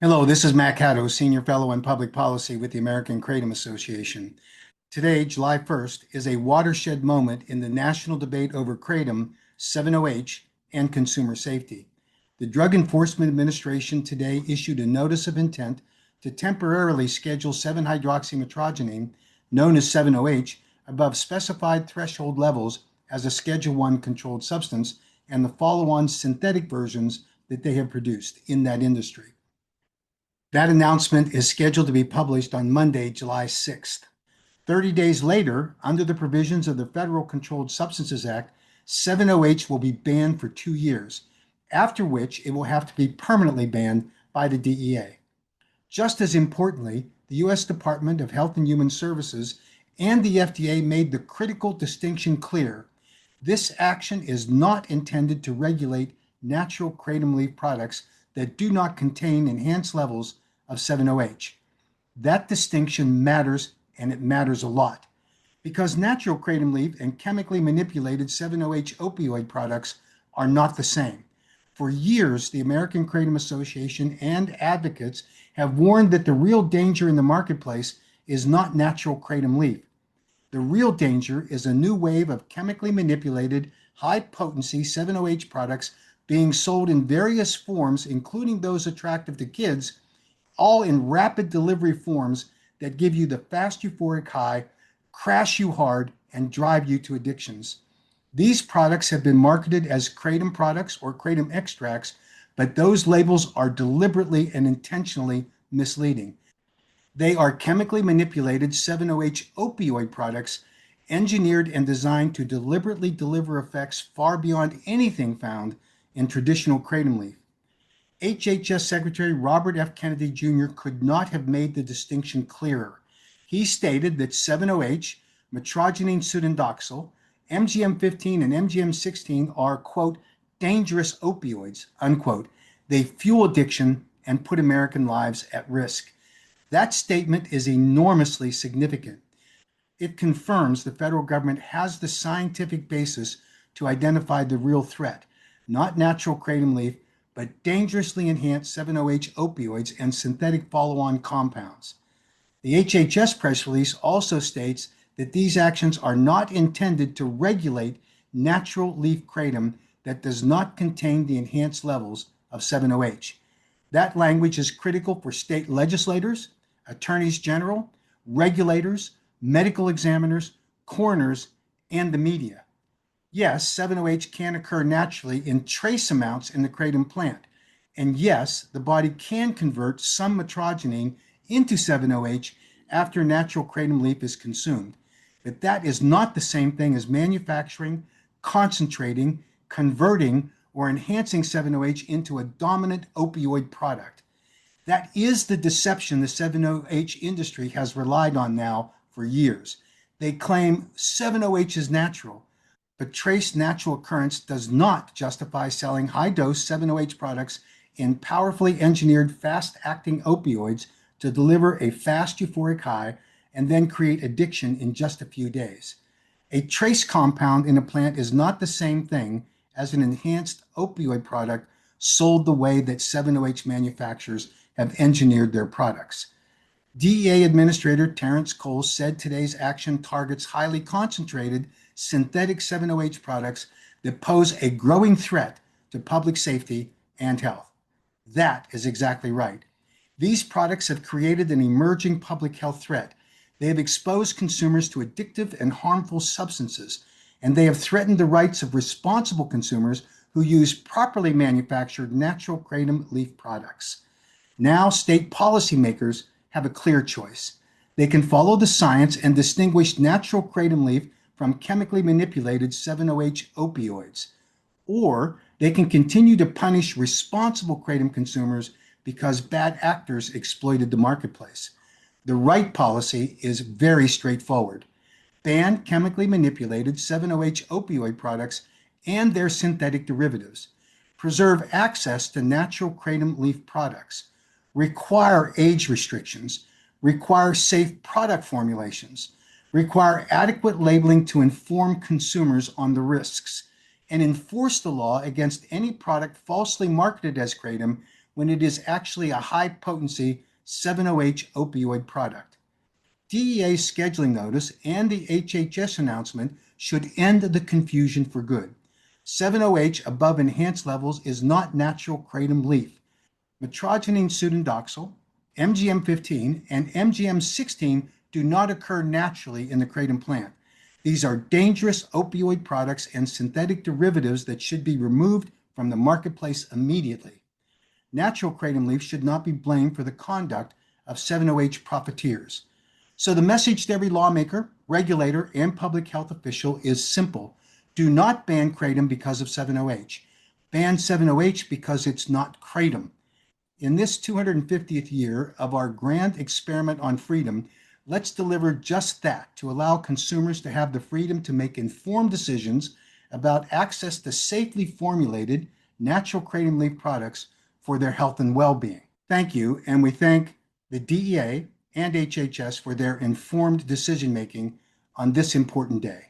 Hello, this is Matt Caddo, Senior Fellow in Public Policy with the American Kratom Association. Today, July 1st, is a watershed moment in the national debate over kratom, 7-OH, and consumer safety. The Drug Enforcement Administration today issued a notice of intent to temporarily schedule 7-hydroxymetrogenine, known as 7-OH, above specified threshold levels as a Schedule 1 controlled substance and the follow-on synthetic versions that they have produced in that industry. That announcement is scheduled to be published on Monday, July 6th. 30 days later, under the provisions of the Federal Controlled Substances Act, 7-OH will be banned for 2 years, after which it will have to be permanently banned by the DEA. Just as importantly, the U.S. Department of Health and Human Services and the FDA made the critical distinction clear. This action is not intended to regulate natural kratom leaf products that do not contain enhanced levels of 7-OH. That distinction matters, and it matters a lot, because natural kratom leaf and chemically manipulated 7-OH opioid products are not the same. For years, the American Kratom Association and advocates have warned that the real danger in the marketplace is not natural kratom leaf. The real danger is a new wave of chemically manipulated, high-potency 7-OH products being sold in various forms, including those attractive to kids, all in rapid delivery forms that give you the fast euphoric high, crash you hard, and drive you to addictions. These products have been marketed as kratom products or kratom extracts, but those labels are deliberately and intentionally misleading. They are chemically manipulated 7-OH opioid products engineered and designed to deliberately deliver effects far beyond anything found in traditional kratom leaf. HHS Secretary Robert F. Kennedy Jr. could not have made the distinction clearer. He stated that 7-OH, metrogenine pseudodoxil, MGM-15, and MGM-16 are, quote, dangerous opioids, unquote. They fuel addiction and put American lives at risk. That statement is enormously significant. It confirms the federal government has the scientific basis to identify the real threat, not natural kratom leaf, but dangerously enhanced 7-OH opioids and synthetic follow-on compounds. The HHS press release also states that these actions are not intended to regulate natural leaf kratom that does not contain the enhanced levels of 7-OH. That language is critical for state legislators, attorneys general, regulators, medical examiners, coroners, and the media. Yes, 7-OH can occur naturally in trace amounts in the kratom plant. And yes, the body can convert some metrogenine into 7-OH after natural kratom leaf is consumed. But that is not the same thing as manufacturing, concentrating, converting, or enhancing 7-OH into a dominant opioid product. That is the deception the 7-OH industry has relied on now for years. They claim 7-OH is natural, but trace natural occurrence does not justify selling high-dose 7-OH products in powerfully engineered fast-acting opioids to deliver a fast euphoric high and then create addiction in just a few days. A trace compound in a plant is not the same thing as an enhanced opioid product sold the way that 7-OH manufacturers have engineered their products. DEA Administrator Terrence Cole said today's action targets highly concentrated synthetic 7-OH products that pose a growing threat to public safety and health. That is exactly right. These products have created an emerging public health threat. They have exposed consumers to addictive and harmful substances, and they have threatened the rights of responsible consumers who use properly manufactured natural kratom leaf products. Now, state policymakers have a clear choice. They can follow the science and distinguish natural kratom leaf from chemically manipulated 7-OH opioids, or they can continue to punish responsible kratom consumers because bad actors exploited the marketplace. The right policy is very straightforward. Ban chemically manipulated 7-OH opioid products and their synthetic derivatives. Preserve access to natural kratom leaf products. Require age restrictions. Require safe product formulations. Require adequate labeling to inform consumers on the risks. And enforce the law against any product falsely marketed as kratom when it is actually a high-potency 7-OH opioid product. DEA's scheduling notice and the HHS announcement should end the confusion for good. 7-OH above enhanced levels is not natural kratom leaf. Metrogenine pseudodoxil, MGM-15, and MGM-16 do not occur naturally in the kratom plant. These are dangerous opioid products and synthetic derivatives that should be removed from the marketplace immediately. Natural kratom leaf should not be blamed for the conduct of 7-OH profiteers. So the message to every lawmaker, regulator, and public health official is simple. Do not ban kratom because of 7-OH. Ban 7-OH because it's not kratom. In this 250th year of our grand experiment on freedom, let's deliver just that, to allow consumers to have the freedom to make informed decisions about access to safely formulated natural kratom leaf products for their health and well-being. Thank you, and we thank the DEA and HHS for their informed decision-making on this important day.